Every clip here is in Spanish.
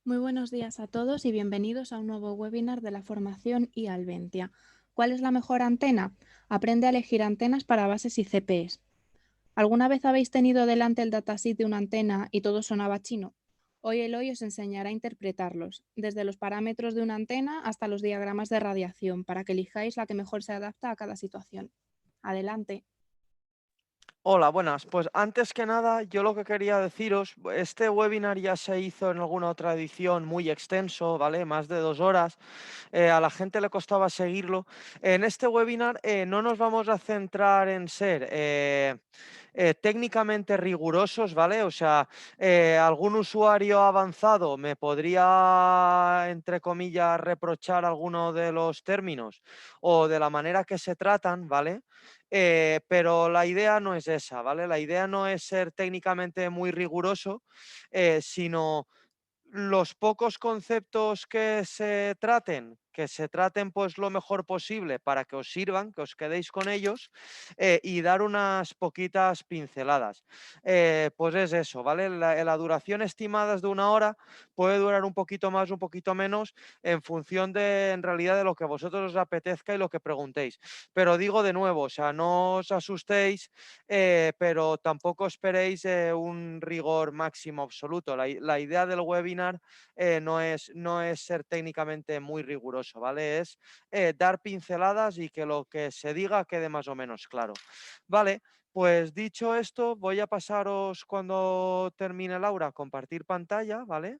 Muy buenos días a todos y bienvenidos a un nuevo webinar de la formación iAlventia. ¿Cuál es la mejor antena? Aprende a elegir antenas para bases y CPEs. ¿Alguna vez habéis tenido delante el datasheet de una antena y todo sonaba chino? Hoy Eloy os enseñará a interpretarlos, desde los parámetros de una antena hasta los diagramas de radiación, para que elijáis la que mejor se adapta a cada situación. Adelante. Hola, buenas. Pues antes que nada, yo lo que quería deciros, este webinar ya se hizo en alguna otra edición muy extenso, ¿vale? Más de 2 horas. A la gente le costaba seguirlo. En este webinar no nos vamos a centrar en ser técnicamente rigurosos, ¿vale? O sea, algún usuario avanzado me podría, entre comillas, reprochar alguno de los términos o de la manera que se tratan, ¿vale? Pero la idea no es esa, ¿vale? La idea no es ser técnicamente muy riguroso, sino los pocos conceptos que se traten pues lo mejor posible para que os sirvan, que os quedéis con ellos y dar unas poquitas pinceladas. Pues es eso, ¿vale? La duración estimada es de 1 hora, puede durar un poquito más, un poquito menos, en función de, en realidad, de lo que a vosotros os apetezca y lo que preguntéis. Pero digo de nuevo, o sea, no os asustéis, pero tampoco esperéis un rigor máximo absoluto. La idea del webinar no es ser técnicamente muy riguroso, ¿vale? Es dar pinceladas y que lo que se diga quede más o menos claro. Vale, pues dicho esto, voy a pasaros cuando termine Laura a compartir pantalla, ¿vale?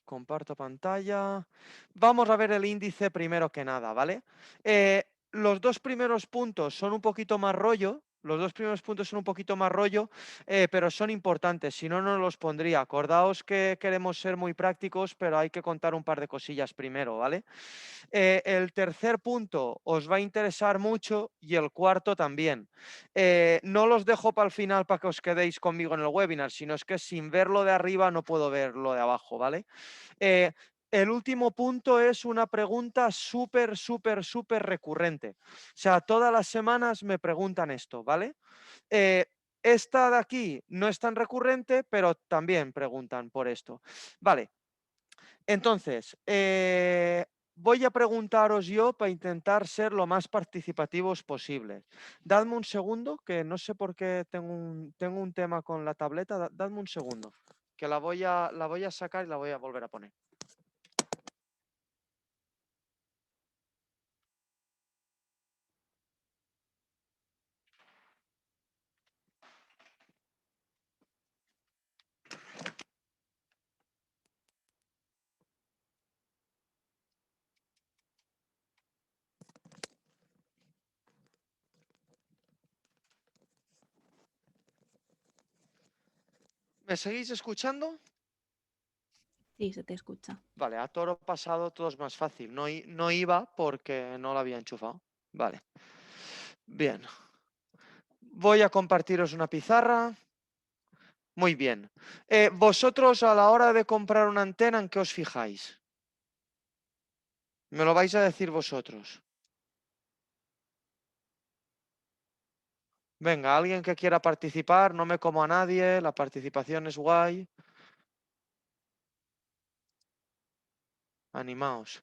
Comparto pantalla. Vamos a ver el índice primero que nada, ¿vale? Los dos primeros puntos son un poquito más rollo. Los dos primeros puntos son un poquito más rollo, pero son importantes, si no, no los pondría. Acordaos que queremos ser muy prácticos, pero hay que contar un par de cosillas primero, ¿vale? El tercer punto os va a interesar mucho y el cuarto también. No los dejo para el final para que os quedéis conmigo en el webinar, sino es que sin verlo de arriba no puedo ver lo de abajo, ¿vale? Eh, el último punto es una pregunta súper, súper, súper recurrente. O sea, todas las semanas me preguntan esto, ¿vale? Eh, esta de aquí no es tan recurrente, pero también preguntan por esto. Vale, entonces, voy a preguntaros yo para intentar ser lo más participativos posible. Dadme un segundo, que no sé por qué tengo un tema con la tableta. Dadme un segundo, que la voy a sacar y la voy a volver a poner. ¿Me seguís escuchando? Sí, se te escucha. Vale, a toro pasado todo es más fácil. No iba porque no lo había enchufado. Vale. Bien. Voy a compartiros una pizarra. Muy bien. Vosotros a la hora de comprar una antena, ¿en qué os fijáis? Me lo vais a decir vosotros. Venga, alguien que quiera participar, no me como a nadie, la participación es guay. Animaos.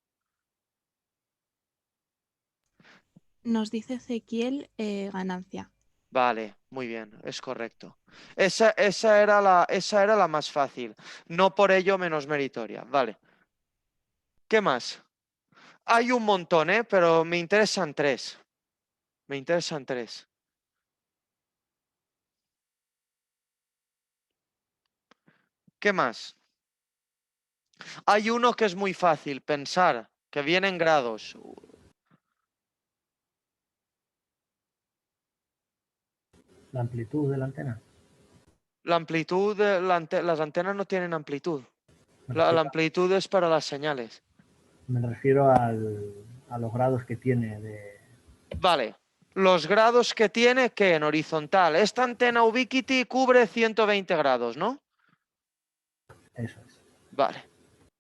Nos dice Ezequiel ganancia. Vale, muy bien, es correcto. Esa era la más fácil. No por ello menos meritoria. Vale. ¿Qué más? Hay un montón, ¿eh? Pero me interesan tres. Me interesan tres. ¿Qué más? Hay uno que es muy fácil, pensar, que viene en grados. La amplitud de la antena. La amplitud, las antenas no tienen amplitud. Me La refiero, amplitud es para las señales. me refiero a los grados que tiene de... Vale. Los grados que tiene, que en horizontal. Esta antena Ubiquiti cubre 120 grados, ¿no? Eso es. Vale.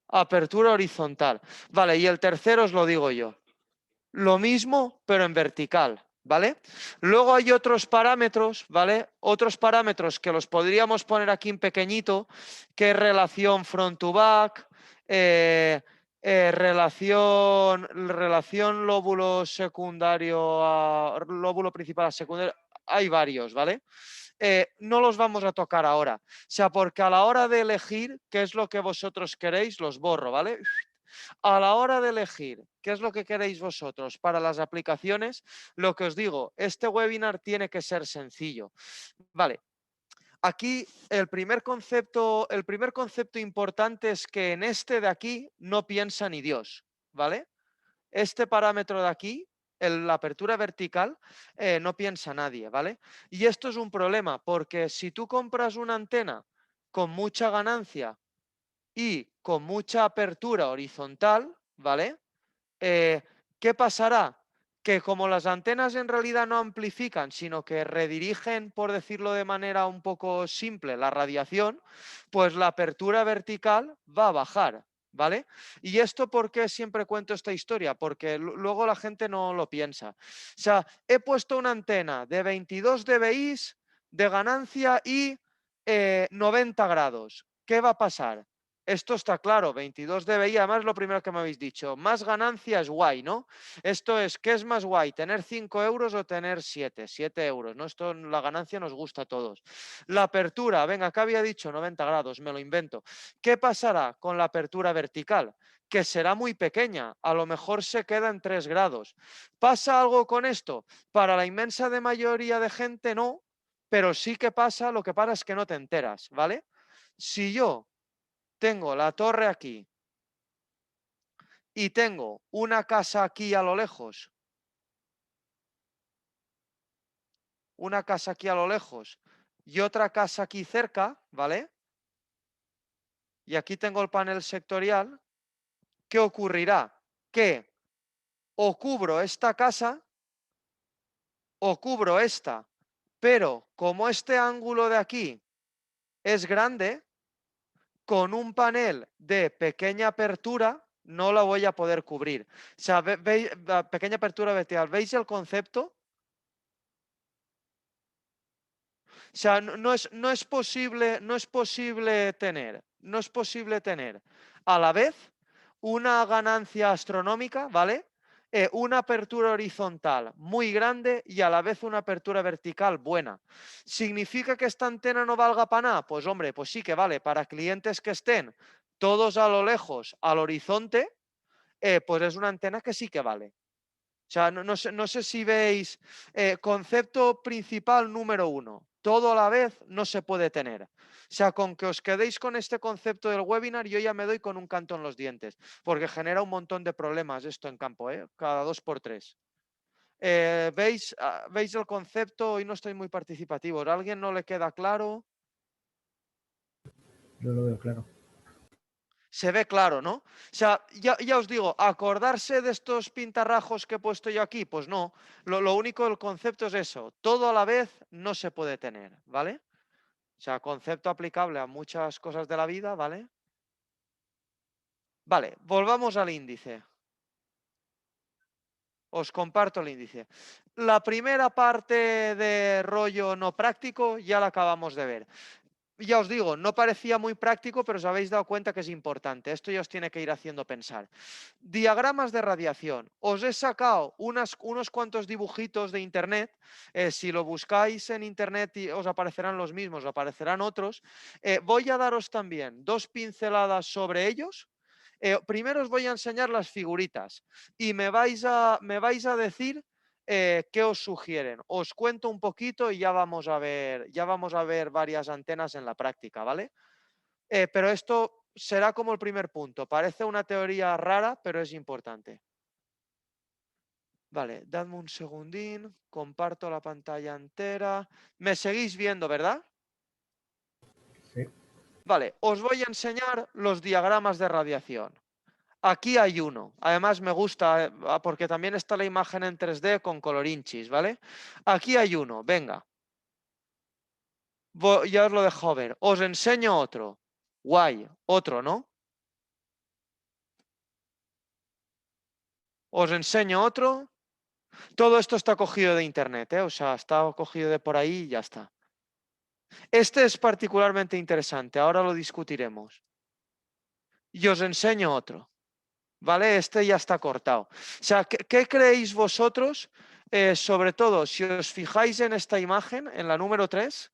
Apertura horizontal. Vale, y el tercero os lo digo yo. Lo mismo, pero en vertical. ¿vale? Luego hay otros parámetros, ¿vale? Otros parámetros que los podríamos poner aquí en pequeñito, que es relación front to back, relación lóbulo secundario a lóbulo principal a secundario. Hay varios, ¿vale? No los vamos a tocar ahora. O sea, porque a la hora de elegir qué es lo que vosotros queréis, los borro, ¿vale? A la hora de elegir qué es lo que queréis vosotros para las aplicaciones, lo que os digo, este webinar tiene que ser sencillo. Vale, aquí el primer concepto importante es que en este de aquí no piensa ni Dios, ¿vale? Este parámetro de aquí, la apertura vertical, no piensa nadie, ¿vale? Y esto es un problema porque si tú compras una antena con mucha ganancia y con mucha apertura horizontal, ¿vale? ¿Qué pasará? Que como las antenas en realidad no amplifican, sino que redirigen, por decirlo de manera un poco simple, la radiación, pues la apertura vertical va a bajar, ¿vale? ¿Y esto por qué siempre cuento esta historia? Porque luego la gente no lo piensa. O sea, he puesto una antena de 22 dBi de ganancia y 90 grados. ¿Qué va a pasar? Esto está claro, 22 dBi, además lo primero que me habéis dicho, más ganancia es guay, ¿no? Esto es, ¿qué es más guay? ¿Tener 5 euros o tener 7? 7 euros, ¿no? Esto, la ganancia nos gusta a todos. La apertura, venga, acá había dicho 90 grados, me lo invento. ¿Qué pasará con la apertura vertical? Que será muy pequeña, a lo mejor se queda en 3 grados. ¿Pasa algo con esto? Para la inmensa mayoría de gente no, pero sí que pasa, lo que pasa es que no te enteras, ¿vale? Si yo tengo la torre aquí y tengo una casa aquí a lo lejos, una casa aquí a lo lejos y otra casa aquí cerca, ¿vale? Y aquí tengo el panel sectorial, ¿qué ocurrirá? Que o cubro esta casa o cubro esta, pero como este ángulo de aquí es grande, con un panel de pequeña apertura no la voy a poder cubrir. O sea, veis, pequeña apertura vertical, ¿veis el concepto? O sea, no es posible tener a la vez una ganancia astronómica, ¿vale? Una apertura horizontal muy grande y a la vez una apertura vertical buena. ¿Significa que esta antena no valga para nada? Pues hombre, pues sí que vale. Para clientes que estén todos a lo lejos, al horizonte, pues es una antena que sí que vale. O sea, no sé si veis, concepto principal número 1, todo a la vez no se puede tener. O sea, con que os quedéis con este concepto del webinar, yo ya me doy con un canto en los dientes, porque genera un montón de problemas esto en campo, cada 2 por 3. ¿Veis el concepto? Hoy no estoy muy participativo. ¿A alguien no le queda claro? Yo lo veo claro. Se ve claro, ¿no? O sea, ya os digo, acordarse de estos pintarrajos que he puesto yo aquí, pues no. Lo único, el concepto es eso. Todo a la vez no se puede tener, ¿vale? O sea, concepto aplicable a muchas cosas de la vida, ¿vale? Vale, volvamos al índice. Os comparto el índice. La primera parte de rollo no práctico ya la acabamos de ver. Ya os digo, no parecía muy práctico, pero os habéis dado cuenta que es importante. Esto ya os tiene que ir haciendo pensar. Diagramas de radiación. Os he sacado unos cuantos dibujitos de internet. Si lo buscáis en internet os aparecerán los mismos, aparecerán otros. Voy a daros también 2 pinceladas sobre ellos. Primero os voy a enseñar las figuritas y me vais a decir ¿qué os sugieren? Os cuento un poquito y ya vamos a ver varias antenas en la práctica, ¿vale? Pero esto será como el primer punto. Parece una teoría rara, pero es importante. Vale, dadme un segundín, comparto la pantalla entera. Me seguís viendo, ¿verdad? Sí. Vale, os voy a enseñar los diagramas de radiación. Aquí hay uno. Además me gusta porque también está la imagen en 3D con colorinchis, ¿vale? Aquí hay uno, venga. Ya os lo dejo ver. Os enseño otro. Guay, otro, ¿no? Os enseño otro. Todo esto está cogido de internet, o sea, está cogido de por ahí y ya está. Este es particularmente interesante, ahora lo discutiremos. Y os enseño otro, ¿vale? Este ya está cortado. O sea, ¿qué creéis vosotros? Sobre todo, si os fijáis en esta imagen, en la número 3,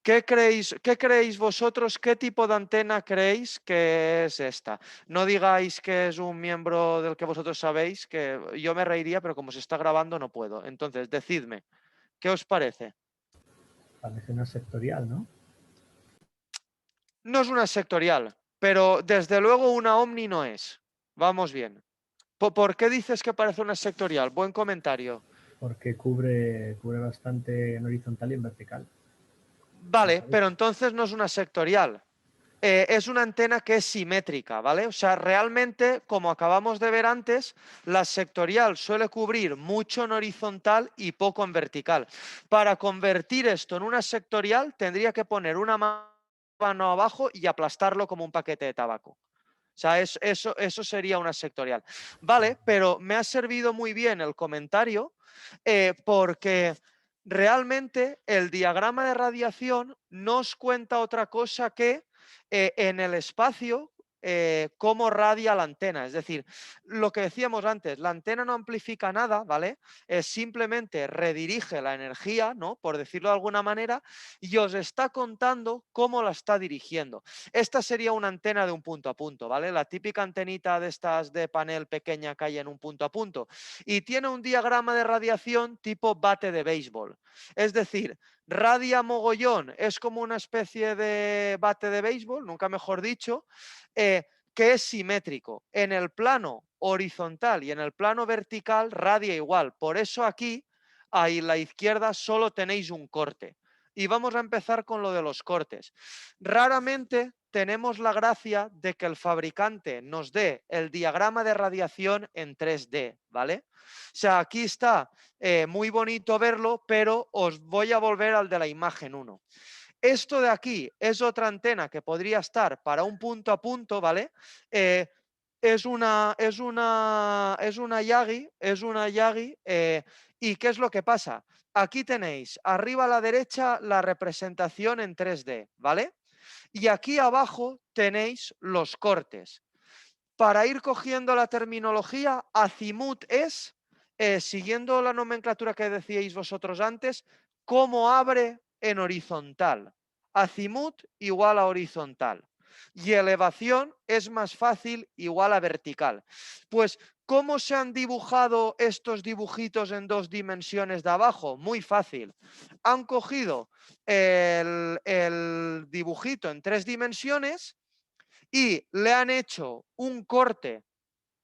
qué creéis vosotros? ¿Qué tipo de antena creéis que es esta? No digáis que es un miembro del que vosotros sabéis, que yo me reiría, pero como se está grabando no puedo. Entonces, decidme, ¿qué os parece? Parece una sectorial, ¿no? No es una sectorial, pero desde luego una Omni no es. Vamos bien. ¿Por qué dices que parece una sectorial? Buen comentario. Porque cubre bastante en horizontal y en vertical. Me Vale, parece. pero entonces no es una sectorial. Es una antena que es simétrica, ¿vale? O sea, realmente, como acabamos de ver antes, la sectorial suele cubrir mucho en horizontal y poco en vertical. Para convertir esto en una sectorial, tendría que poner una mano abajo y aplastarlo como un paquete de tabaco. O sea, eso sería una sectorial. Vale, pero me ha servido muy bien el comentario porque realmente el diagrama de radiación nos cuenta otra cosa que en el espacio cómo radia la antena. Es decir, lo que decíamos antes, la antena no amplifica nada, ¿vale? Simplemente redirige la energía, ¿no? Por decirlo de alguna manera, y os está contando cómo la está dirigiendo. Esta sería una antena de un punto a punto, ¿vale? La típica antenita de estas de panel pequeña que hay en un punto a punto. Y tiene un diagrama de radiación tipo bate de béisbol. Es decir, radia mogollón, es como una especie de bate de béisbol, nunca mejor dicho, que es simétrico. En el plano horizontal y en el plano vertical radia igual. Por eso aquí, ahí a la izquierda, solo tenéis un corte. Y vamos a empezar con lo de los cortes. Raramente tenemos la gracia de que el fabricante nos dé el diagrama de radiación en 3D, ¿vale? O sea, aquí está muy bonito verlo, pero os voy a volver al de la imagen 1. Esto de aquí es otra antena que podría estar para un punto a punto, ¿vale? Es una Yagi, ¿y qué es lo que pasa? Aquí tenéis arriba a la derecha la representación en 3D, ¿vale? Y aquí abajo tenéis los cortes. Para ir cogiendo la terminología, azimut es, siguiendo la nomenclatura que decíais vosotros antes, cómo abre en horizontal. Azimut igual a horizontal. Y elevación es más fácil igual a vertical. Pues, ¿cómo se han dibujado estos dibujitos en 2 dimensiones de abajo? Muy fácil. Han cogido el dibujito en 3 dimensiones y le han hecho un corte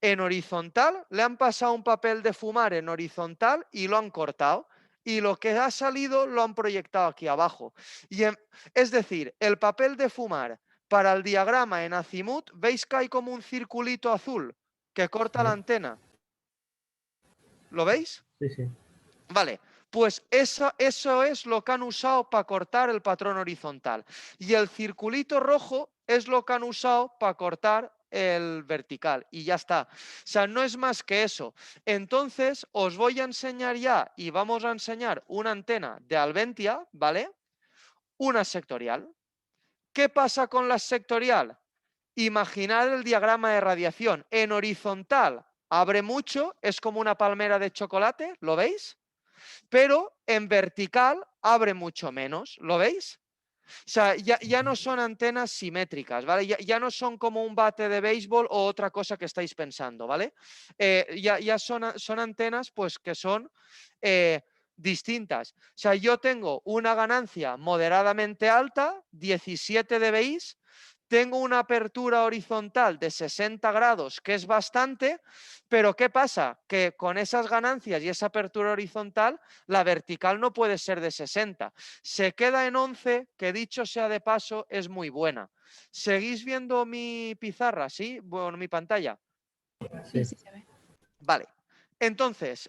en horizontal, le han pasado un papel de fumar en horizontal y lo han cortado. Y lo que ha salido lo han proyectado aquí abajo. Es decir, el papel de fumar para el diagrama en azimut, ¿veis que hay como un circulito azul que corta la Sí, antena? ¿Lo veis? sí, sí. Vale, pues eso es lo que han usado para cortar el patrón horizontal. Y el circulito rojo es lo que han usado para cortar el vertical. Y ya está. O sea, no es más que eso. Entonces, os voy a enseñar ya y vamos a enseñar una antena de Alventia, ¿vale? Una sectorial. ¿Qué pasa con la sectorial? Imaginad el diagrama de radiación. En horizontal abre mucho, es como una palmera de chocolate, ¿lo veis? Pero en vertical abre mucho menos, ¿lo veis? O sea, ya no son antenas simétricas, ¿vale? Ya no son como un bate de béisbol o otra cosa que estáis pensando, ¿vale? Ya son antenas pues que son distintas. O sea, yo tengo una ganancia moderadamente alta, 17 dBi, tengo una apertura horizontal de 60 grados, que es bastante, pero ¿qué pasa? Que con esas ganancias y esa apertura horizontal, la vertical no puede ser de 60. Se queda en 11, que dicho sea de paso, es muy buena. ¿Seguís viendo mi pizarra? ¿Sí? Bueno, mi pantalla. Sí, Sí. sí se ve. Vale. Entonces,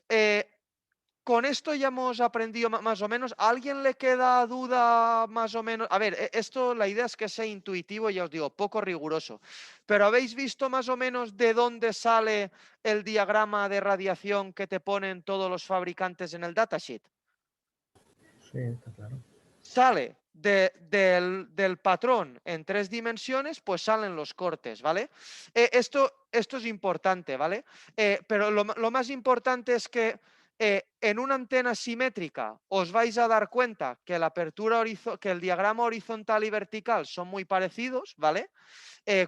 con esto ya hemos aprendido más o menos. ¿A alguien le queda duda más o menos? A ver, esto la idea es que sea intuitivo, ya os digo, poco riguroso. Pero ¿habéis visto más o menos de dónde sale el diagrama de radiación que te ponen todos los fabricantes en el datasheet? Sí, está claro. Sale del patrón en 3 dimensiones, pues salen los cortes, ¿vale? Esto es importante, ¿vale? Pero lo más importante es que en una antena simétrica os vais a dar cuenta que la apertura que el diagrama horizontal y vertical son muy parecidos, ¿vale?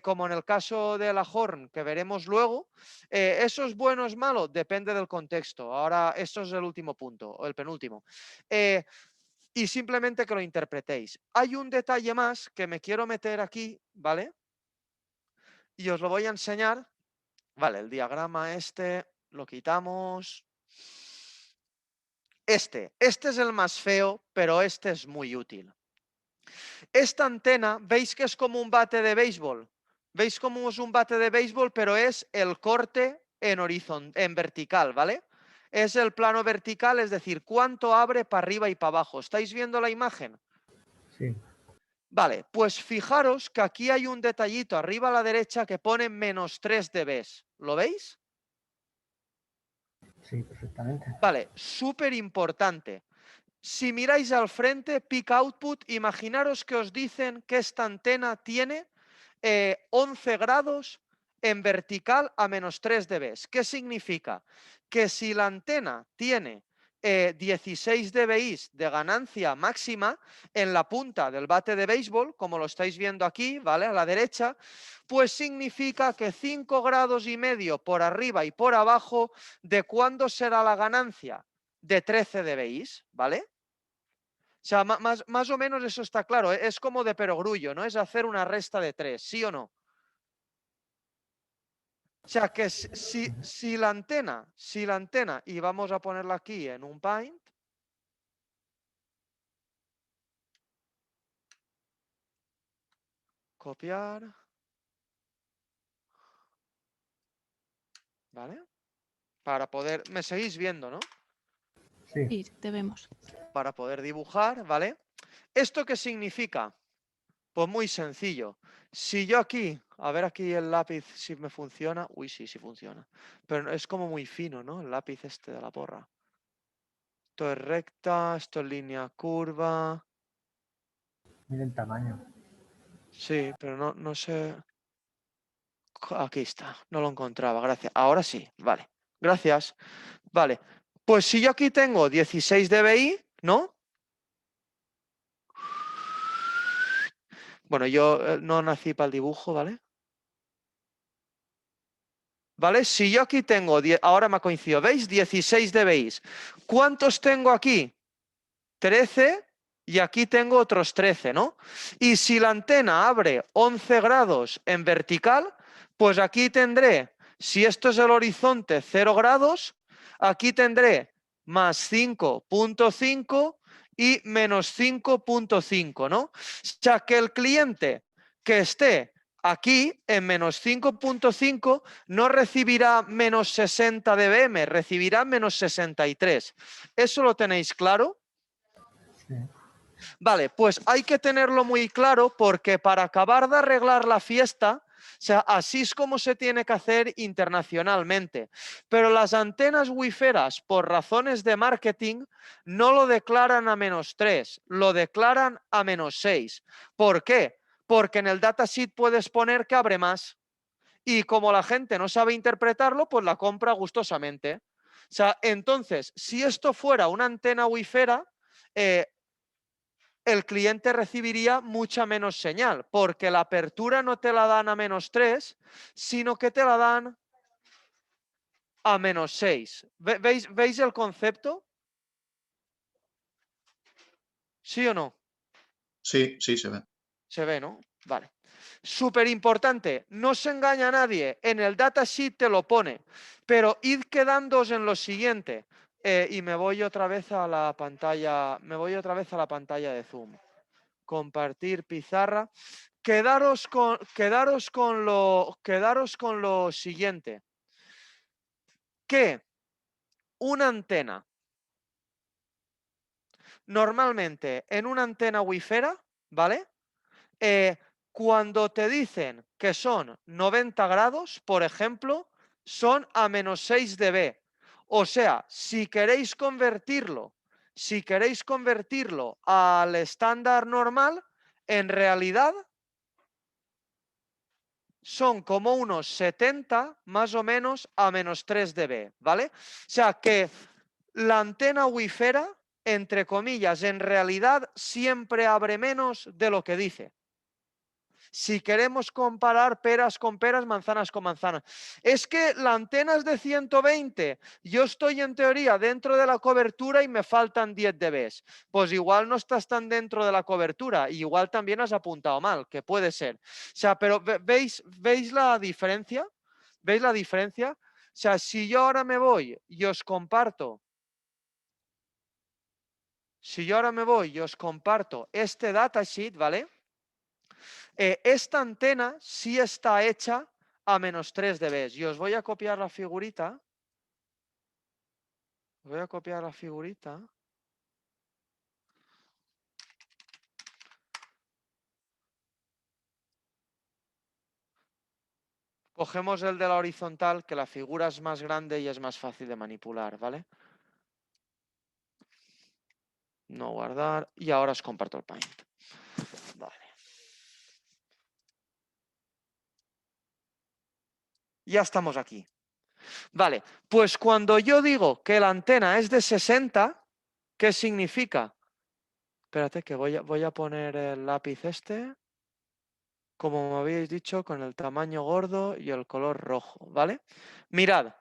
Como en el caso de la Horn, que veremos luego. ¿Eso es bueno o es malo? Depende del contexto. Ahora, esto es el último punto, o el penúltimo. Y simplemente que lo interpretéis. Hay un detalle más que me quiero meter aquí, ¿vale? Y os lo voy a enseñar. Vale, el diagrama este lo quitamos. Este es el más feo, pero este es muy útil. Esta antena, ¿veis que es como un bate de béisbol? ¿Veis cómo es un bate de béisbol, pero es el corte en vertical, ¿vale? Es el plano vertical, es decir, cuánto abre para arriba y para abajo. ¿Estáis viendo la imagen? Sí, Vale, pues fijaros que aquí hay un detallito arriba a la derecha que pone -3 dB. ¿Lo veis? sí, perfectamente. Vale, súper importante. Si miráis al frente, peak output, imaginaros que os dicen que esta antena tiene 11 grados en vertical a -3 dB. ¿Qué significa? Que si la antena tiene 16 dBi de ganancia máxima en la punta del bate de béisbol, como lo estáis viendo aquí, ¿vale? A la derecha, pues significa que 5 grados y medio por arriba y por abajo, ¿de cuándo será la ganancia? De 13 dBi, ¿vale? O sea, más o menos eso está claro. Es como de perogrullo, ¿no? Es hacer una resta de 3, ¿sí o no? O sea que si la antena, y vamos a ponerla aquí en un Paint, copiar, ¿vale? Para poder, me seguís viendo, ¿no? Sí, Sí, te vemos. Para poder dibujar, ¿vale? ¿Esto qué significa? Pues muy sencillo. Si yo aquí, a ver aquí el lápiz si me funciona. Uy, sí, sí funciona. Pero es como muy fino, ¿no? El lápiz este de la porra. Esto es recta, esto es línea curva. miren el tamaño. Sí, pero no sé. Aquí está, no lo encontraba, gracias. Ahora sí, vale. Gracias. Vale. Pues si yo aquí tengo 16 dBi, ¿no? Bueno, yo no nací para el dibujo, ¿vale? ¿Vale? Si yo aquí tengo, ahora me ha coincidido, ¿veis? 16 dBi. ¿Cuántos tengo aquí? 13 y aquí tengo otros 13, ¿no? Y si la antena abre 11 grados en vertical, pues aquí tendré, si esto es el horizonte 0 grados, aquí tendré más 5.5 y menos 5.5, ¿no? O sea que el cliente que esté aquí en menos 5.5 no recibirá menos 60 dBm, recibirá menos 63. ¿Eso lo tenéis claro? Sí, Vale, pues hay que tenerlo muy claro porque para acabar de arreglar la fiesta, o sea, así es como se tiene que hacer internacionalmente. Pero las antenas wiferas, por razones de marketing, no lo declaran a -3, lo declaran a -6. ¿Por qué? Porque en el datasheet puedes poner que abre más. Y como la gente no sabe interpretarlo, pues la compra gustosamente. O sea, entonces, si esto fuera una antena wifera, el cliente recibiría mucha menos señal, porque la apertura no te la dan a -3, sino que te la dan a -6. ¿Veis el concepto? ¿Sí o no? Sí, sí, se ve. Se ve, ¿no? Vale. Súper importante, no se engaña a nadie, en el datasheet te lo pone, pero id quedándoos en lo siguiente, y me voy otra vez a la pantalla, de Zoom. Compartir pizarra. Quedaros con lo siguiente, que una antena normalmente en una antena wifera, ¿vale? Cuando te dicen que son 90 grados, por ejemplo, son a menos 6 dB. O sea, si queréis convertirlo al estándar normal, en realidad son como unos 70 más o menos a menos 3 dB, ¿vale? O sea que la antena wifera, entre comillas, en realidad siempre abre menos de lo que dice. Si queremos comparar peras con peras, manzanas con manzanas. Es que la antena es de 120. Yo estoy en teoría dentro de la cobertura y me faltan 10 dB. Pues igual no estás tan dentro de la cobertura. Igual también has apuntado mal, que puede ser. O sea, pero ¿veis la diferencia? ¿Veis la diferencia? O sea, si yo ahora me voy y os comparto. Si yo ahora me voy y os comparto este datasheet, ¿vale? Esta antena sí está hecha a menos 3 dB. Y os voy a copiar la figurita. Voy a copiar la figurita. Cogemos el de la horizontal, que la figura es más grande y es más fácil de manipular, ¿vale? No guardar. Y ahora os comparto el Paint. Vale. Ya estamos aquí. Vale, pues cuando yo digo que la antena es de 60, ¿qué significa? Espérate que voy a poner el lápiz este, como me habéis dicho, con el tamaño gordo y el color rojo, ¿vale? Mirad.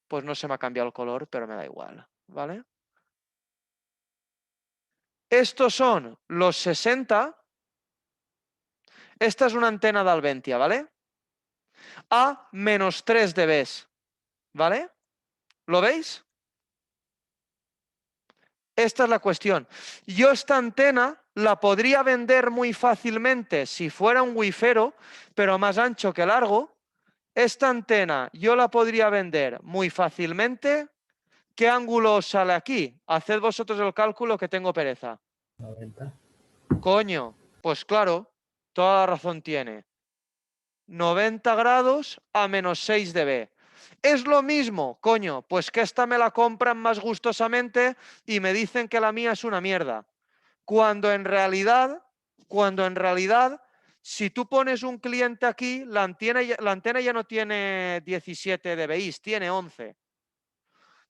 Pues no se me ha cambiado el color, pero me da igual, ¿vale? Estos son los 60. Esta es una antena de Alventia, ¿vale? A menos 3 dB, ¿vale? ¿Lo veis? Esta es la cuestión. Yo esta antena la podría vender muy fácilmente si fuera un wifero, pero más ancho que largo. Esta antena yo la podría vender muy fácilmente. ¿Qué ángulo os sale aquí? Haced vosotros el cálculo, que tengo pereza. 90. Coño, pues claro, toda la razón tiene. 90 grados a menos 6 dB. Es lo mismo, coño, pues que esta me la compran más gustosamente y me dicen que la mía es una mierda. Cuando en realidad, si tú pones un cliente aquí, la antena ya no tiene 17 dBi, tiene 11.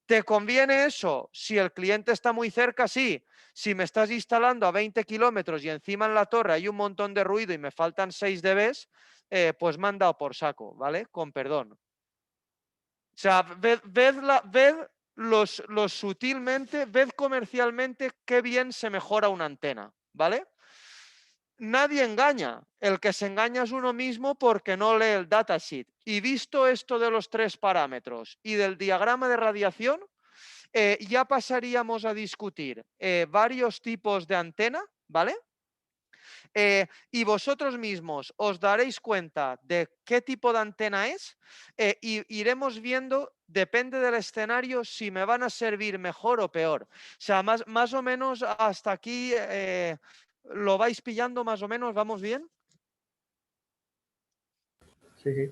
¿Te conviene eso? Si el cliente está muy cerca, sí. Si me estás instalando a 20 kilómetros y encima en la torre hay un montón de ruido y me faltan 6 dB, pues me han dado por saco, ¿vale? Con perdón. O sea, ved sutilmente, ved comercialmente qué bien se mejora una antena, ¿vale? Nadie engaña. El que se engaña es uno mismo porque no lee el datasheet. Y visto esto de los 3 parámetros y del diagrama de radiación, ya pasaríamos a discutir varios tipos de antena, ¿vale? Y vosotros mismos os daréis cuenta de qué tipo de antena es y iremos viendo, depende del escenario, si me van a servir mejor o peor. O sea, más o menos hasta aquí lo vais pillando más o menos, ¿vamos bien? Sí, sí.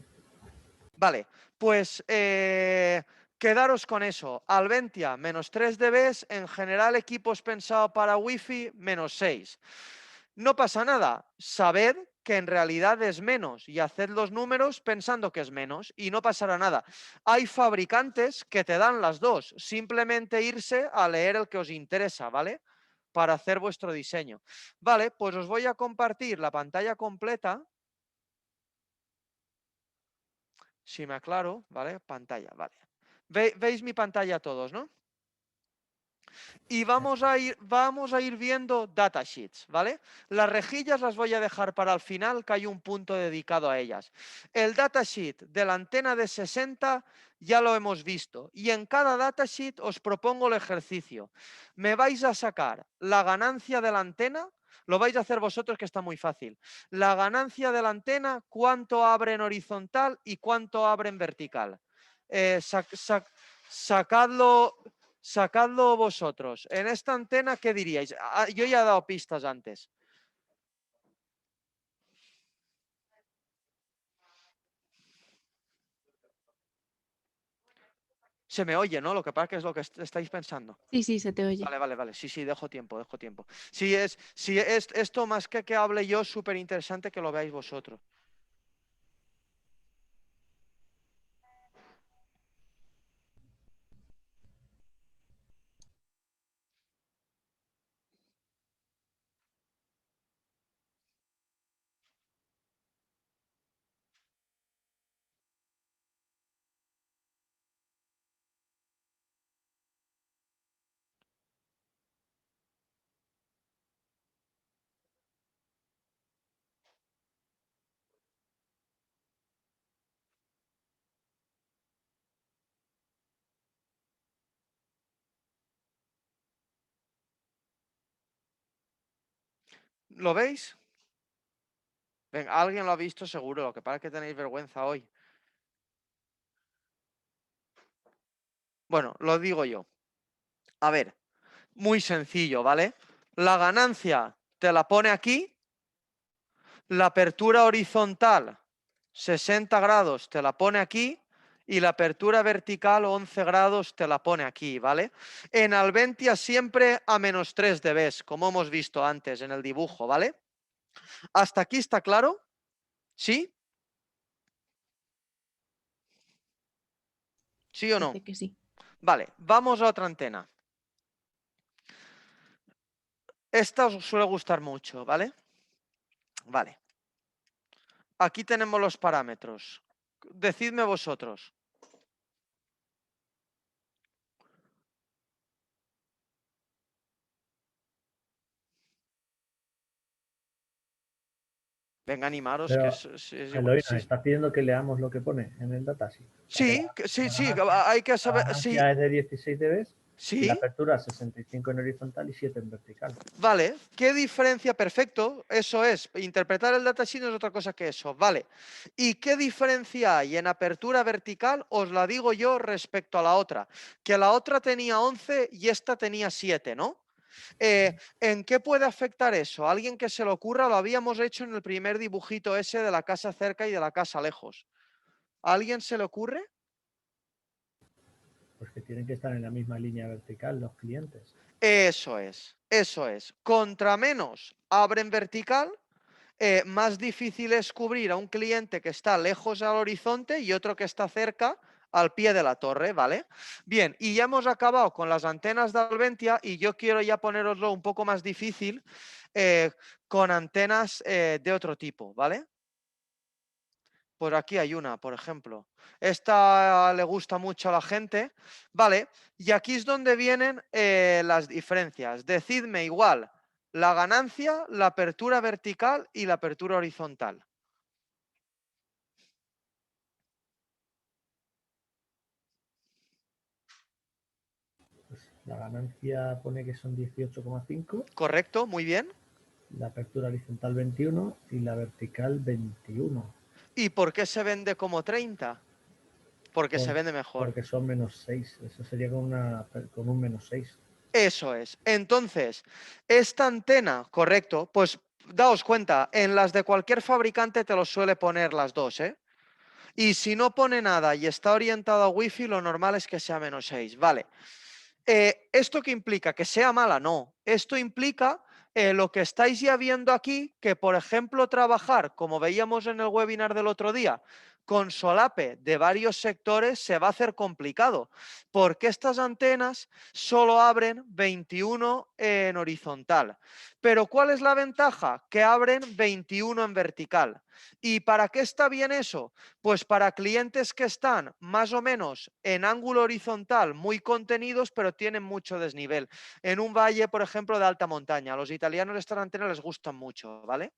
Vale, pues quedaros con eso. Alventia, menos 3 dB. En general, equipos pensados para Wi-Fi, menos 6. No pasa nada. Sabed que en realidad es menos y haced los números pensando que es menos y no pasará nada. Hay fabricantes que te dan las dos. Simplemente irse a leer el que os interesa, ¿vale? Para hacer vuestro diseño. Vale, pues os voy a compartir la pantalla completa. Si me aclaro, ¿vale? Pantalla, vale. ¿Veis mi pantalla todos, no? Y vamos a ir viendo datasheets, ¿vale? Las rejillas las voy a dejar para el final, que hay un punto dedicado a ellas. El datasheet de la antena de 60 ya lo hemos visto. Y en cada datasheet os propongo el ejercicio. Me vais a sacar la ganancia de la antena. Lo vais a hacer vosotros, que está muy fácil. La ganancia de la antena, cuánto abre en horizontal y cuánto abre en vertical. Sacadlo sacadlo vosotros. En esta antena, ¿qué diríais? Yo ya he dado pistas antes. Se me oye, ¿no? Lo que pasa es que es lo que estáis pensando. Sí, se te oye. Vale. Sí, dejo tiempo. Si es esto más que hable yo, súper interesante que lo veáis vosotros. ¿Lo veis? Venga, alguien lo ha visto seguro, lo que pasa es que tenéis vergüenza hoy. Bueno, lo digo yo. A ver, muy sencillo, ¿vale? La ganancia te la pone aquí, la apertura horizontal 60 grados te la pone aquí y la apertura vertical 11 grados te la pone aquí, ¿vale? En Alventia siempre a -3 dB, como hemos visto antes en el dibujo, ¿vale? ¿Hasta aquí está claro? ¿Sí? ¿Sí o no? Parece que sí. Vale, vamos a otra antena. Esta os suele gustar mucho, ¿vale? Vale. Aquí tenemos los parámetros. Decidme vosotros. Venga, animaros, que Pero, es igual. Eloy, Sí, nos está pidiendo que leamos lo que pone en el datasheet. O sea, que sí, ganancia, hay que la saber. Sí, ganancia es de 16 dB y la sí. apertura 65 en horizontal y 7 en vertical. Vale, ¿qué diferencia? Perfecto, eso es. Interpretar el datasheet no es otra cosa que eso. Vale. ¿Y qué diferencia hay en apertura vertical? Os la digo yo respecto a la otra. Que la otra tenía 11 y esta tenía 7, ¿no? ¿En qué puede afectar eso? ¿Alguien que se le ocurra? Lo habíamos hecho en el primer dibujito ese de la casa cerca y de la casa lejos. ¿A alguien se le ocurre? Pues que tienen que estar en la misma línea vertical los clientes. Eso es, eso es. Contra menos abren vertical, más difícil es cubrir a un cliente que está lejos al horizonte y otro que está cerca al pie de la torre, ¿vale? Bien, y ya hemos acabado con las antenas de Alventia y yo quiero ya poneroslo un poco más difícil con antenas de otro tipo, ¿vale? Por aquí hay una, por ejemplo. Esta le gusta mucho a la gente. Vale, y aquí es donde vienen las diferencias. Decidme igual la ganancia, la apertura vertical y la apertura horizontal. Pues la ganancia pone que son 18,5, ¿Correcto? Muy bien. la apertura horizontal 21 y la vertical 21. ¿Y por qué se vende como 30? Porque se vende mejor. Porque son -6. Eso sería con un -6. Eso es. Entonces, esta antena, correcto, pues daos cuenta, en las de cualquier fabricante te lo suele poner las dos, ¿eh? Y si no pone nada y está orientado a Wi-Fi, lo normal es que sea -6. Vale. ¿Esto qué implica? ¿Que sea mala? No. Esto implica lo que estáis ya viendo aquí, que por ejemplo trabajar, como veíamos en el webinar del otro día, con solape de varios sectores se va a hacer complicado, porque estas antenas solo abren 21 en horizontal. Pero ¿cuál es la ventaja? Que abren 21 en vertical. ¿Y para qué está bien eso? Pues para clientes que están más o menos en ángulo horizontal, muy contenidos, pero tienen mucho desnivel. En un valle, por ejemplo, de alta montaña. A los italianos estas antenas les gustan mucho, ¿vale?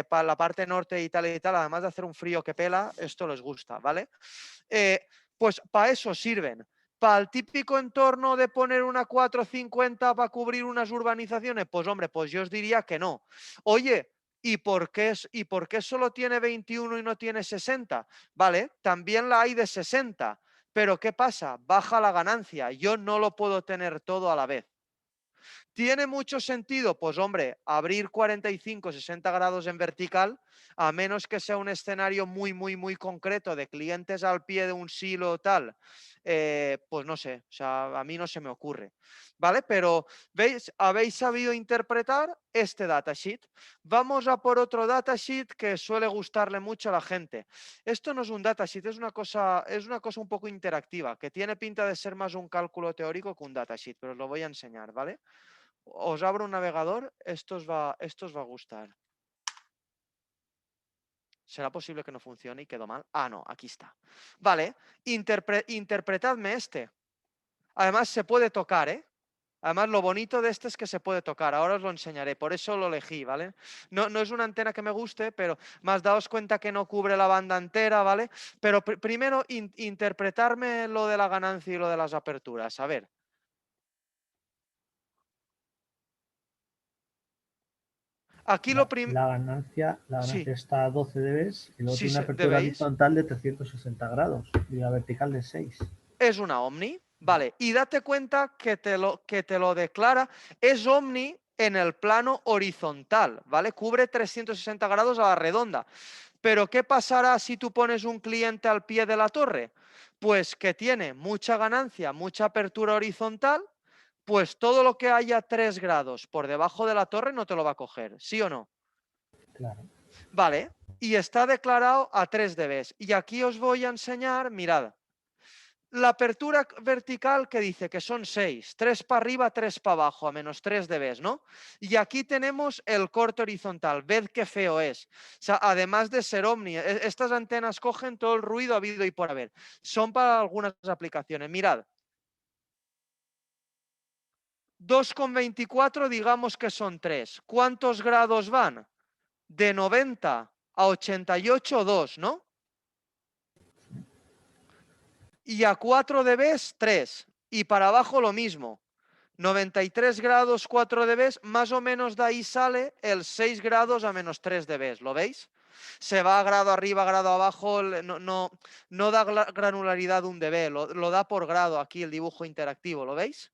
Para la parte norte de Italia y tal, además de hacer un frío que pela, esto les gusta, ¿vale? Pues para eso sirven. Para el típico entorno de poner una 450 para cubrir unas urbanizaciones, pues hombre, pues yo os diría que no. Oye, ¿y por qué solo tiene 21 y no tiene 60? Vale, también la hay de 60, Pero ¿qué pasa? Baja la ganancia. Yo no lo puedo tener todo a la vez. ¿Tiene mucho sentido? Pues hombre, abrir 45, 60 grados en vertical, a menos que sea un escenario muy, muy, muy concreto de clientes al pie de un silo o tal, pues no sé, o sea, a mí no se me ocurre, ¿vale? Pero, ¿veis? Habéis sabido interpretar este datasheet. Vamos a por otro datasheet que suele gustarle mucho a la gente. Esto no es un datasheet, es una cosa un poco interactiva, que tiene pinta de ser más un cálculo teórico que un datasheet, pero os lo voy a enseñar, ¿vale? Os abro un navegador, esto os va a gustar. ¿Será posible que no funcione y quedó mal? Ah, no, aquí está. Vale, interpretadme este. Además se puede tocar, ¿eh? Además lo bonito de este es que se puede tocar. Ahora os lo enseñaré, por eso lo elegí, ¿vale? No es una antena que me guste, pero más daos cuenta que no cubre la banda entera, ¿vale? Pero primero interpretarme lo de la ganancia y lo de las aperturas. A ver. Aquí lo primero... La ganancia Sí, está a 12 dB y luego sí, tiene una apertura ¿debéis? horizontal de 360 grados y la vertical de 6. Es una Omni, vale, y date cuenta que te lo declara, es Omni en el plano horizontal, ¿vale? Cubre 360 grados a la redonda. Pero ¿qué pasará si tú pones un cliente al pie de la torre? Pues que tiene mucha ganancia, mucha apertura horizontal, pues todo lo que haya 3 grados por debajo de la torre no te lo va a coger, ¿sí o no? Claro. Vale, y está declarado a 3 dB. Y aquí os voy a enseñar, mirad, la apertura vertical que dice que son 6, 3 para arriba, 3 para abajo, a menos 3 dB, ¿no? Y aquí tenemos el corte horizontal, ved qué feo es. O sea, además de ser Omni, estas antenas cogen todo el ruido habido y por haber. Son para algunas aplicaciones. Mirad. 2,24 digamos que son 3. ¿Cuántos grados van? De 90 a 88, 2, ¿no? Y a 4 dB, 3. Y para abajo lo mismo. 93 grados 4 dB, más o menos de ahí sale el 6 grados a menos 3 dB, ¿lo veis? Se va a grado arriba, grado abajo, no da granularidad de un dB, lo da por grado aquí el dibujo interactivo, ¿lo veis?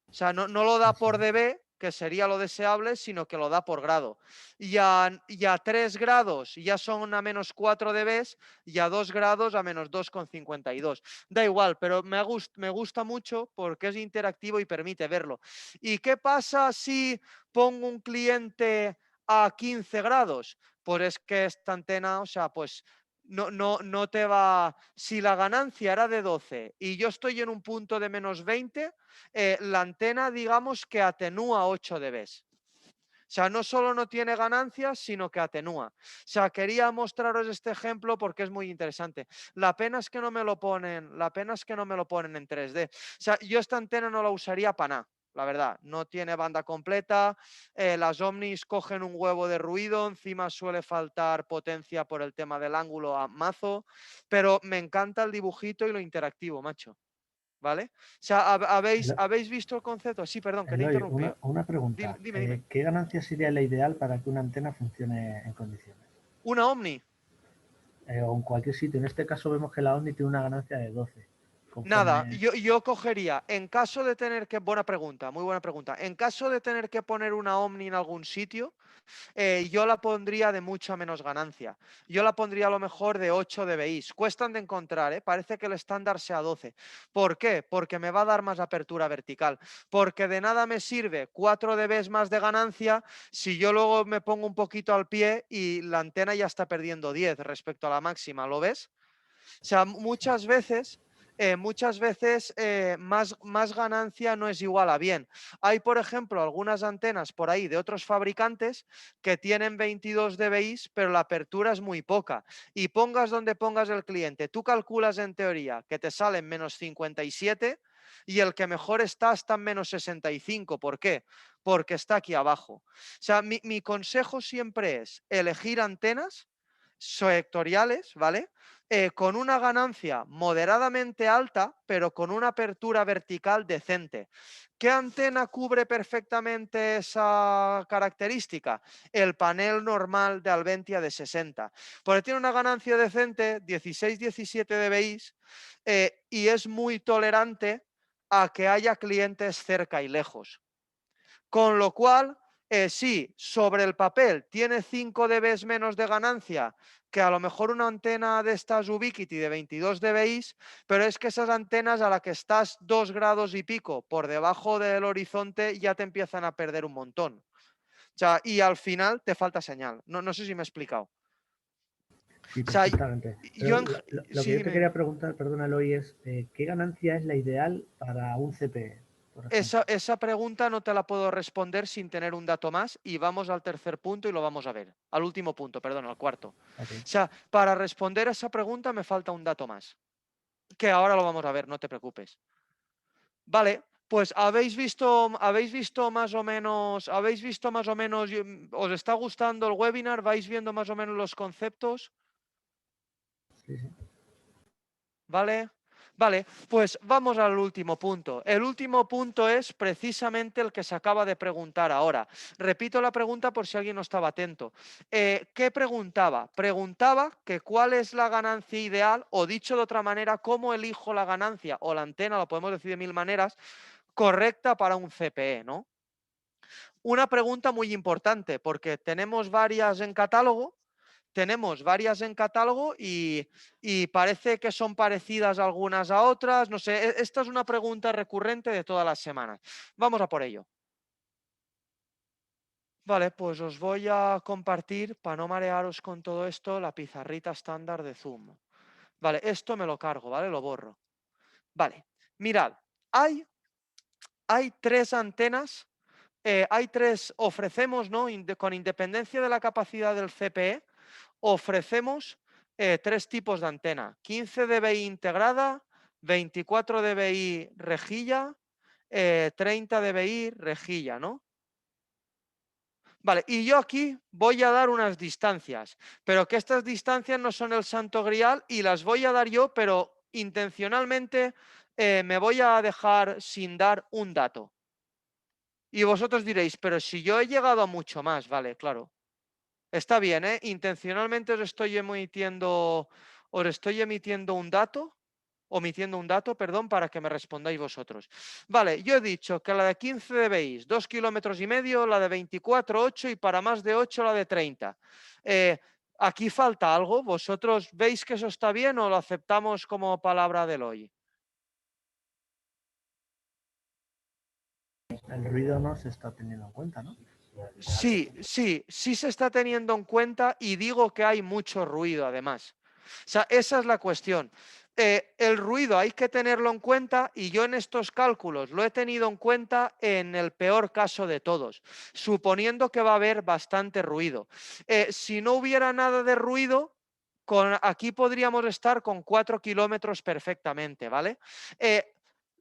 O sea, no lo da por dB, que sería lo deseable, sino que lo da por grado. Y a 3 grados ya son a menos 4 dB y a 2 grados a menos 2,52. Da igual, pero me gusta mucho porque es interactivo y permite verlo. ¿Y qué pasa si pongo un cliente a 15 grados? Pues es que esta antena, o sea, pues no te va... Si la ganancia era de 12 y yo estoy en un punto de menos 20, la antena digamos que atenúa 8 dB. O sea, no solo no tiene ganancias, sino que atenúa. O sea, quería mostraros este ejemplo porque es muy interesante. La pena es que no me lo ponen, la pena es que no me lo ponen en 3D. O sea, yo esta antena no la usaría para nada. La verdad, no tiene banda completa, las Omnis cogen un huevo de ruido, encima suele faltar potencia por el tema del ángulo a mazo, pero me encanta el dibujito y lo interactivo, macho. ¿Vale? O sea, ¿habéis visto el concepto? Sí, perdón, que te he Eloy, interrumpido. una pregunta. Dime. ¿Qué ganancia sería la ideal para que una antena funcione en condiciones? Una Omni. O en cualquier sitio. En este caso vemos que la Omni tiene una ganancia de 12. Nada, Conforme... yo cogería, en caso de tener que, buena pregunta, muy buena pregunta, en caso de tener que poner una Omni en algún sitio, yo la pondría de mucha menos ganancia. Yo la pondría a lo mejor de 8 dBi. Cuestan de encontrar, ¿eh? Parece que el estándar sea 12. ¿Por qué? Porque me va a dar más apertura vertical. Porque de nada me sirve 4 dB más de ganancia si yo luego me pongo un poquito al pie y la antena ya está perdiendo 10 respecto a la máxima. ¿Lo ves? O sea, muchas veces más ganancia no es igual a bien. Hay, por ejemplo, algunas antenas por ahí de otros fabricantes que tienen 22 dBi, pero la apertura es muy poca. Y pongas donde pongas el cliente, tú calculas en teoría que te salen menos 57 y el que mejor está en menos 65. ¿Por qué? Porque está aquí abajo. O sea, mi consejo siempre es elegir antenas sectoriales, ¿vale? Con una ganancia moderadamente alta, pero con una apertura vertical decente. ¿Qué antena cubre perfectamente esa característica? El panel normal de Alventia de 60. Porque tiene una ganancia decente, 16-17 dBi, y es muy tolerante a que haya clientes cerca y lejos. Con lo cual, sí, sobre el papel tiene 5 dB menos de ganancia que a lo mejor una antena de estas Ubiquiti de 22 dBi, pero es que esas antenas a la que estás 2 grados y pico por debajo del horizonte ya te empiezan a perder un montón. O sea, y al final te falta señal. No sé si me he explicado. Sí, O sea, perfectamente. yo Pero lo sí, que yo te dime. quería preguntar, perdona, Eloy, es ¿qué ganancia es la ideal para un CPE, por ejemplo? Esa pregunta no te la puedo responder sin tener un dato más y vamos al tercer punto y lo vamos a ver. Al último punto, perdón, al cuarto. Ok. O sea, para responder a esa pregunta me falta un dato más, que ahora lo vamos a ver, no te preocupes. Vale, pues habéis visto más o menos, os está gustando el webinar, vais viendo más o menos los conceptos, Sí, sí. ¿vale? Vale, pues vamos al último punto. El último punto es precisamente el que se acaba de preguntar ahora. Repito la pregunta por si alguien no estaba atento. ¿Qué preguntaba? Preguntaba que cuál es la ganancia ideal, o dicho de otra manera, cómo elijo la ganancia o la antena, lo podemos decir de mil maneras, correcta para un CPE, ¿no? Una pregunta muy importante porque tenemos varias en catálogo. Y parece que son parecidas algunas a otras. No sé, esta es una pregunta recurrente de todas las semanas. Vamos a por ello. Vale, pues os voy a compartir, para no marearos con todo esto, la pizarrita estándar de Zoom. Vale, esto me lo cargo, ¿vale? Lo borro. Vale, mirad, hay 3 antenas, ofrecemos, ¿no? Con independencia de la capacidad del CPE, ofrecemos 3 tipos de antena: 15 dBi integrada, 24 dBi rejilla, 30 dBi rejilla, ¿no? Vale, y yo aquí voy a dar unas distancias, pero que estas distancias no son el santo grial y las voy a dar yo, pero intencionalmente me voy a dejar sin dar un dato. Y vosotros diréis, pero si yo he llegado a mucho más, vale, claro. Está bien, ¿eh? Intencionalmente os estoy emitiendo omitiendo un dato, perdón, para que me respondáis vosotros. Vale, yo he dicho que la de 15 dBi, 2,5 kilómetros, la de 24, 8 y para más de 8 la de 30. Aquí falta algo. ¿Vosotros veis que eso está bien o lo aceptamos como palabra del hoy? El ruido no se está teniendo en cuenta, ¿no? Sí se está teniendo en cuenta y digo que hay mucho ruido además. O sea, esa es la cuestión. El ruido hay que tenerlo en cuenta y yo en estos cálculos lo he tenido en cuenta en el peor caso de todos, suponiendo que va a haber bastante ruido. Si no hubiera nada de ruido, aquí podríamos estar con 4 kilómetros perfectamente, ¿vale?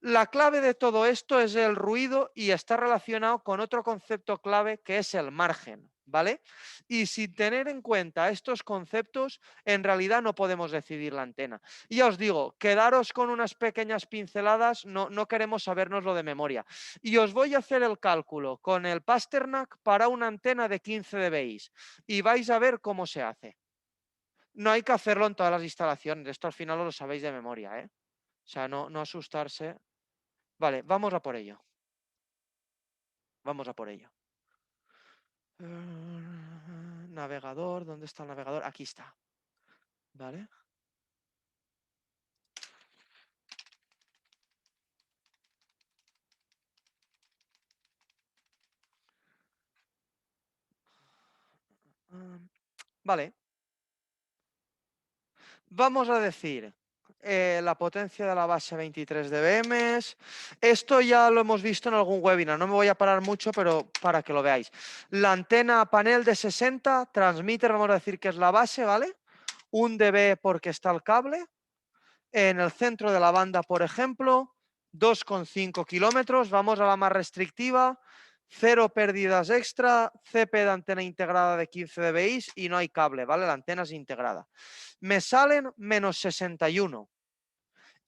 La clave de todo esto es el ruido y está relacionado con otro concepto clave que es el margen, ¿vale? Y sin tener en cuenta estos conceptos, en realidad no podemos decidir la antena. Y ya os digo, quedaros con unas pequeñas pinceladas, no queremos sabérnoslo de memoria. Y os voy a hacer el cálculo con el Pasternak para una antena de 15 dBi y vais a ver cómo se hace. No hay que hacerlo en todas las instalaciones, esto al final lo sabéis de memoria, ¿eh? O sea, no asustarse. Vale, vamos a por ello. Vamos a por ello. Navegador, ¿dónde está el navegador? Aquí está. Vale. Vale. Vamos a decir la potencia de la base 23 dBm. Esto ya lo hemos visto en algún webinar. No me voy a parar mucho, pero para que lo veáis. La antena panel de 60, transmitter, vamos a decir que es la base, ¿vale? 1 dB porque está el cable. En el centro de la banda, por ejemplo, 2,5 kilómetros. Vamos a la más restrictiva. cero pérdidas extra, CP de antena integrada de 15 dBi y no hay cable, ¿vale? La antena es integrada. Me salen menos 61.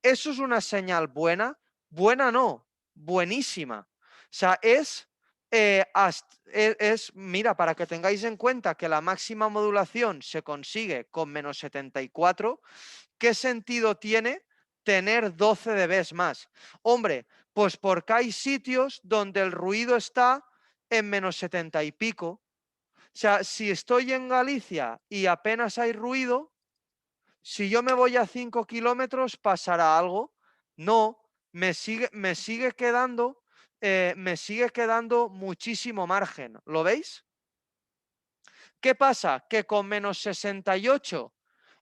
¿Eso es una señal buena? Buena no, buenísima. O sea, mira, para que tengáis en cuenta que la máxima modulación se consigue con menos 74, ¿qué sentido tiene tener 12 dB más? Hombre, pues porque hay sitios donde el ruido está en menos 70 y pico. O sea, si estoy en Galicia y apenas hay ruido, si yo me voy a 5 kilómetros, ¿pasará algo? No, me sigue quedando muchísimo margen. ¿Lo veis? ¿Qué pasa? Que con menos 68,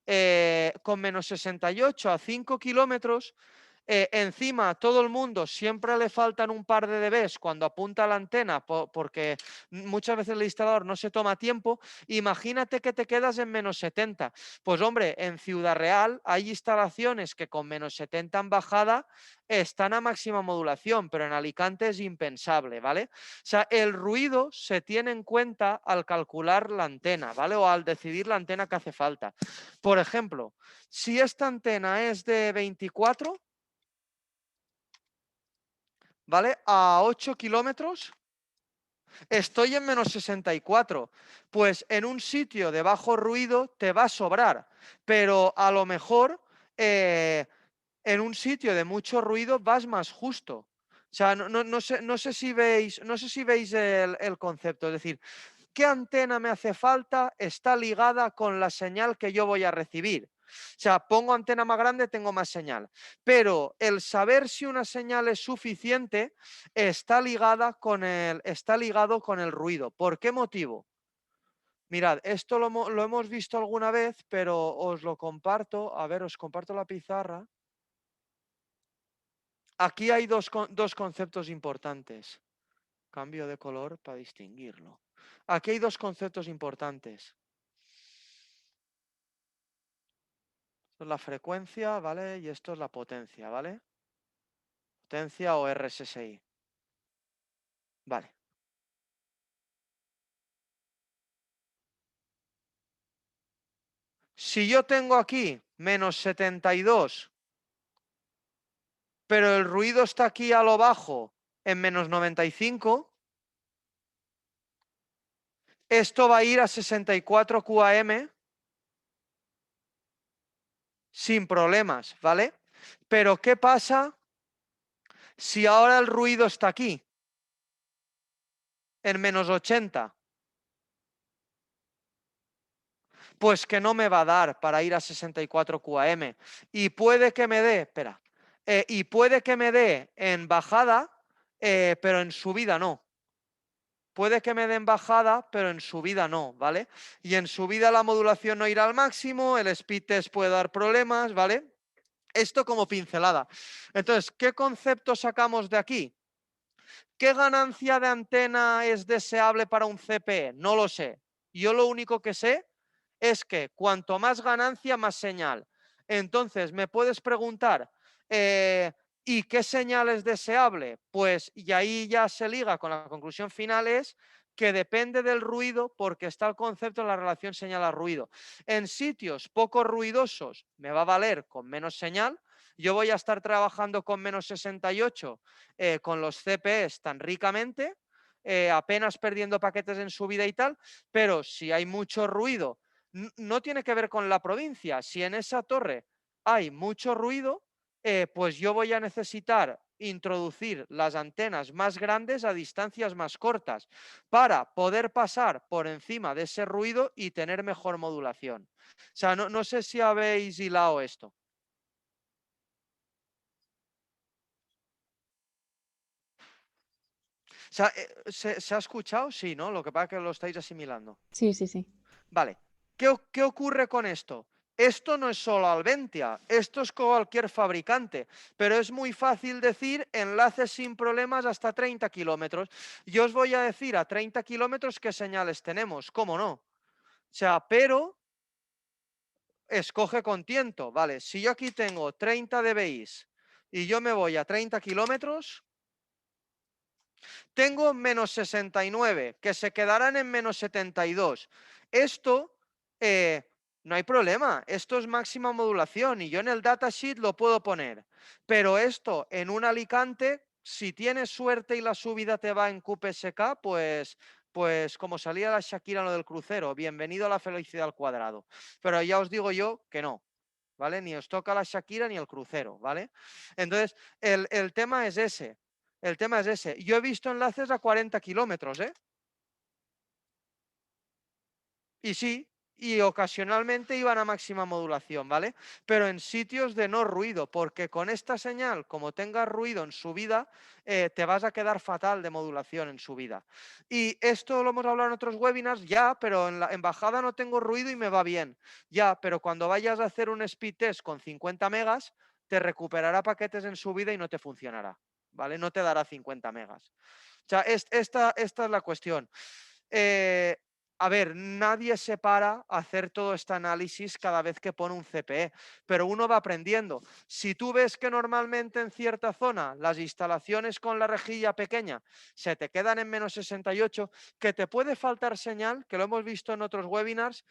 a 5 kilómetros, encima todo el mundo siempre le faltan un par de dBs cuando apunta la antena porque muchas veces el instalador no se toma tiempo. Imagínate que te quedas en menos 70. Pues hombre, en Ciudad Real hay instalaciones que con menos 70 en bajada están a máxima modulación, pero en Alicante es impensable, ¿vale? O sea, el ruido se tiene en cuenta al calcular la antena, ¿vale? O al decidir la antena que hace falta. Por ejemplo, si esta antena es de 24, ¿vale? A 8 kilómetros, estoy en menos 64. Pues en un sitio de bajo ruido te va a sobrar, pero a lo mejor en un sitio de mucho ruido vas más justo. O sea, no sé si veis el concepto. Es decir, ¿qué antena me hace falta? Está ligada con la señal que yo voy a recibir. O sea, pongo antena más grande, tengo más señal. Pero el saber si una señal es suficiente está ligado con el ruido. ¿Por qué motivo? Mirad, esto lo hemos visto alguna vez, pero os lo comparto. A ver, os comparto la pizarra. Aquí hay dos conceptos importantes. Cambio de color para distinguirlo. Aquí hay dos conceptos importantes. Esto es la frecuencia, ¿vale? Y esto es la potencia, ¿vale? Potencia o RSSI. Vale. Si yo tengo aquí menos 72, pero el ruido está aquí a lo bajo en menos 95, esto va a ir a 64 QAM sin problemas, ¿vale? Pero ¿qué pasa si ahora el ruido está aquí en menos 80? Pues que no me va a dar para ir a 64 QAM. Y puede que me dé, y puede que me dé en bajada, pero en subida no. Puede que me dé en bajada, pero en subida no, ¿vale? Y en subida la modulación no irá al máximo, el speed test puede dar problemas, ¿vale? Esto como pincelada. Entonces, ¿qué concepto sacamos de aquí? ¿Qué ganancia de antena es deseable para un CPE? No lo sé. Yo lo único que sé es que cuanto más ganancia, más señal. Entonces, me puedes preguntar, ¿y qué señal es deseable? Pues, y ahí ya se liga con la conclusión final, es que depende del ruido, porque está el concepto de la relación señal a ruido. En sitios poco ruidosos me va a valer con menos señal. Yo voy a estar trabajando con menos 68 con los CPEs tan ricamente, apenas perdiendo paquetes en subida y tal, pero si hay mucho ruido, no tiene que ver con la provincia. Si en esa torre hay mucho ruido, pues yo voy a necesitar introducir las antenas más grandes a distancias más cortas para poder pasar por encima de ese ruido y tener mejor modulación. O sea, no sé si habéis hilado esto. O sea, ¿se ha escuchado? Sí, ¿no? Lo que pasa es que lo estáis asimilando. Sí, sí, sí. Vale. ¿Qué ocurre con esto? Esto no es solo Alventia, esto es cualquier fabricante, pero es muy fácil decir enlaces sin problemas hasta 30 kilómetros. Yo os voy a decir a 30 kilómetros qué señales tenemos, ¿cómo no? O sea, pero escoge con tiento, ¿vale? Si yo aquí tengo 30 dBi y yo me voy a 30 kilómetros, Tengo menos 69, que se quedarán en menos 72. Esto no hay problema, esto es máxima modulación y yo en el datasheet lo puedo poner. Pero esto en un Alicante, si tienes suerte y la subida te va en QPSK, pues como salía la Shakira en lo del crucero, bienvenido a la felicidad al cuadrado. Pero ya os digo yo que no, ¿vale? Ni os toca la Shakira ni el crucero, ¿vale? Entonces, el tema es ese. El tema es ese. Yo he visto enlaces a 40 kilómetros, ¿eh? Y sí, y ocasionalmente iban a máxima modulación, ¿vale? Pero en sitios de no ruido, porque con esta señal, como tengas ruido en subida, te vas a quedar fatal de modulación en subida. Y esto lo hemos hablado en otros webinars, ya, pero en bajada no tengo ruido y me va bien. Ya, pero cuando vayas a hacer un speed test con 50 megas, te recuperará paquetes en subida y no te funcionará, ¿vale? No te dará 50 megas. O sea, esta es la cuestión. A ver, nadie se para a hacer todo este análisis cada vez que pone un CPE, pero uno va aprendiendo. Si tú ves que normalmente en cierta zona las instalaciones con la rejilla pequeña se te quedan en menos 68, que te puede faltar señal, que lo hemos visto en otros webinars,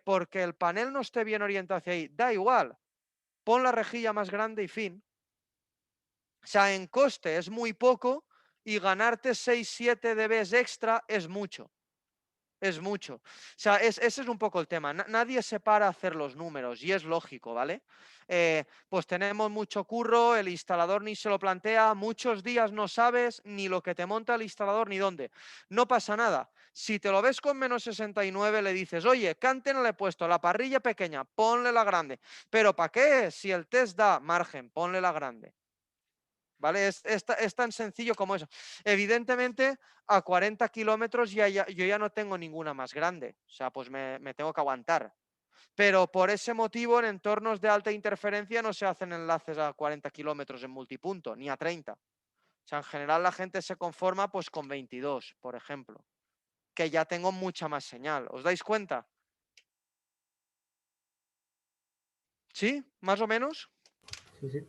porque el panel no esté bien orientado hacia ahí, da igual, pon la rejilla más grande y fin. O sea, en coste es muy poco y ganarte 6-7 dB extra es mucho. Es mucho. O sea, ese es un poco el tema. Nadie se para a hacer los números y es lógico, ¿vale? Pues tenemos mucho curro, el instalador ni se lo plantea, muchos días no sabes ni lo que te monta el instalador ni dónde. No pasa nada. Si te lo ves con menos 69, le dices, oye, Cante no le he puesto la parrilla pequeña, ponle la grande. ¿Pero para qué? Si el test da margen, ponle la grande. ¿Vale? Es tan sencillo como eso. Evidentemente, a 40 kilómetros yo ya no tengo ninguna más grande. O sea, pues me tengo que aguantar. Pero por ese motivo, en entornos de alta interferencia no se hacen enlaces a 40 kilómetros en multipunto, ni a 30. O sea, en general la gente se conforma pues con 22, por ejemplo, que ya tengo mucha más señal. ¿Os dais cuenta? ¿Sí? ¿Más o menos? Sí, sí.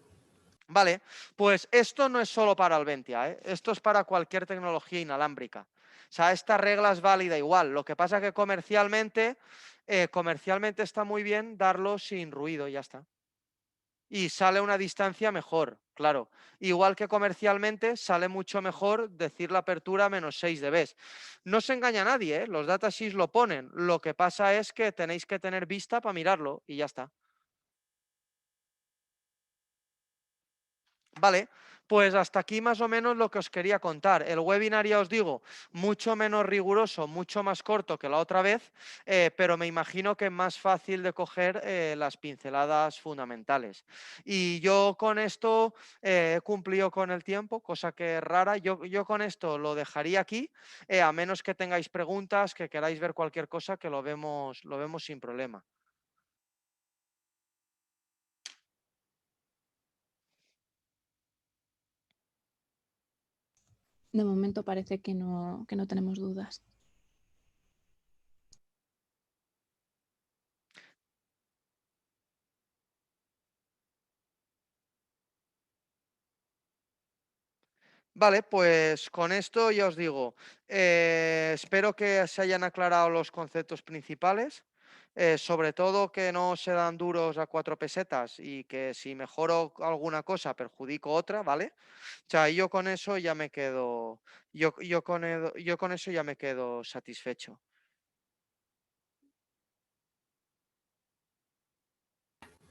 Vale, pues esto no es solo para Alventia, ¿eh? Esto es para cualquier tecnología inalámbrica. O sea, esta regla es válida igual. Lo que pasa es que comercialmente está muy bien darlo sin ruido, ya está. Y sale una distancia mejor, claro. Igual que comercialmente sale mucho mejor decir la apertura menos 6 dB. No se engaña a nadie, ¿eh? Los datasheets lo ponen. Lo que pasa es que tenéis que tener vista para mirarlo y ya está. Vale, pues hasta aquí más o menos lo que os quería contar. El webinar, ya os digo, mucho menos riguroso, mucho más corto que la otra vez, pero me imagino que más fácil de coger las pinceladas fundamentales. Y yo con esto he cumplido con el tiempo, cosa que es rara. Yo con esto lo dejaría aquí, a menos que tengáis preguntas, que queráis ver cualquier cosa, que lo vemos sin problema. De momento parece que no tenemos dudas. Vale, pues con esto ya os digo, espero que se hayan aclarado los conceptos principales, sobre todo que no se dan duros a 4 pesetas y que si mejoro alguna cosa perjudico otra, ¿vale? O sea, yo con eso ya me quedo, yo con eso ya me quedo satisfecho.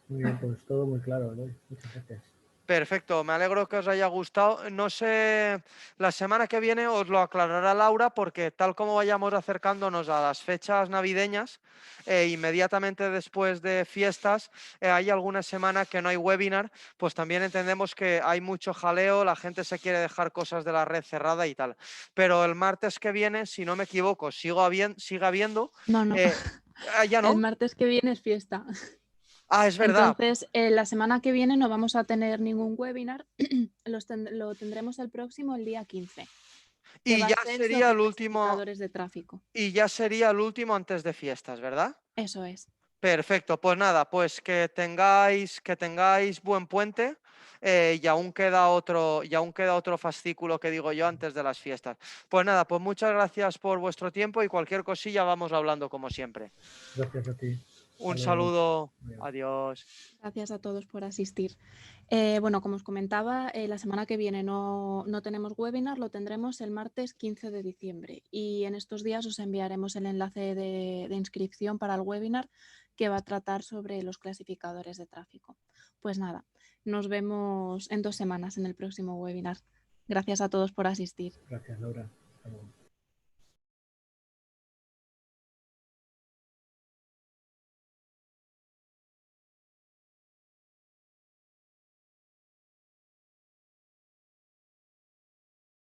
Muy bien, pues todo muy claro, Eloy. Muchas gracias. Perfecto, me alegro que os haya gustado. No sé, la semana que viene os lo aclarará Laura porque tal como vayamos acercándonos a las fechas navideñas, inmediatamente después de fiestas, hay alguna semana que no hay webinar, pues también entendemos que hay mucho jaleo, la gente se quiere dejar cosas de la red cerrada y tal. Pero el martes que viene, si no me equivoco, sigue habiendo... No, ¿Ya el no? martes que viene es fiesta. Ah, es verdad. Entonces, la semana que viene no vamos a tener ningún webinar, lo tendremos el próximo, el día 15, que Y va a ya ser sería sobre el último... clasificadores de tráfico. Y ya sería el último antes de fiestas, ¿verdad? Eso es. Perfecto, pues nada, pues que tengáis buen puente y aún queda otro fascículo que digo yo antes de las fiestas. Pues nada, pues muchas gracias por vuestro tiempo y cualquier cosilla vamos hablando como siempre. Gracias a ti. Un Hasta luego. saludo, Adiós. adiós. Gracias a todos por asistir. Bueno, como os comentaba, la semana que viene no tenemos webinar, lo tendremos el martes 15 de diciembre y en estos días os enviaremos el enlace de inscripción para el webinar que va a tratar sobre los clasificadores de tráfico. Pues nada, nos vemos en 2 semanas en el próximo webinar. Gracias a todos por asistir. Gracias, Laura.